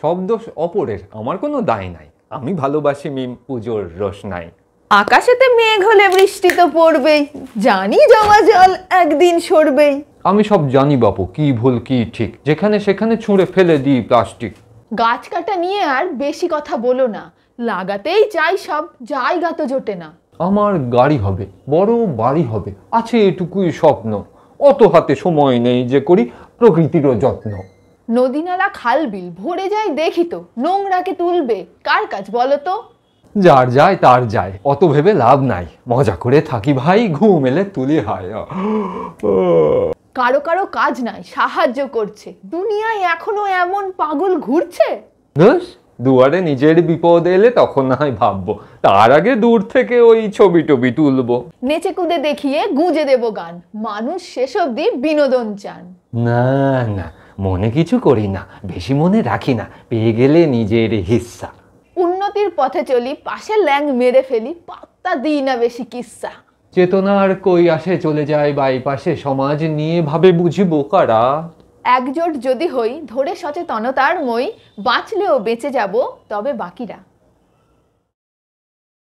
সব দোষ অপরের, আমার কোনো দায় নাই। আমি ভালোবাসি মিম, পুজোর রস নাই। আকাশেতে মেঘ হলে বৃষ্টি তো পড়বেই, জানি জমা জল একদিন সরবেই। আমি সব জানি বাপু, কি ভুল কি ঠিক, যেখানে সেখানে ছুঁড়ে ফেলে দিই প্লাস্টিক। গাছ কাটা নিয়ে আর বেশি কথা বলো না, লাগাতেই চাই সব, জায়গা তো জোটে না। আমার গাড়ি হবে, বড় বাড়ি হবে, আছে এটুকুই স্বপ্ন। অত হাতে সময় নেই যে করি প্রকৃতিরও যত্ন। নদী নালা খাল বিল ভরে যায় দেখি তো, নোংরাকে তুলবে কার কাজ বলো তো? যার যায় তার যায়, অত ভেবে লাভ নাই। মজা করে থাকি ভাই, ঘুম এলে তুলি হায়। কারো কারো কাজ নাই, সাহায্য করছে, দুনিয়ায় এখনো এমন পাগল ঘুরছে। দুয়ারে নিজের বিপদ এলে তখন না হয় ভাববো, তার আগে দূর থেকে ওই ছবি টবি তুলবো। নেচে কুদে দেখিয়ে গুঁজে দেব গান, মানুষ শেষ অব্দি বিনোদন চান। না না, মনে কিছু করি না, বেশি মনে রাখি না, পেয়ে গেলে নিজের হিস্সা। উন্নতির পথে চলি, পাশে ল্যাং মেরে ফেলি, পাত্তা দিই না বেশি কিস্সা। চেতনার কই আসে চলে যায় বাইপাসে, সমাজ নিয়ে ভাবে বুঝি বোকারা। একজোট যদি হই, ধরে সচেতনতার মই, বাঁচলেও বেঁচে যাব তবে বাকিরা।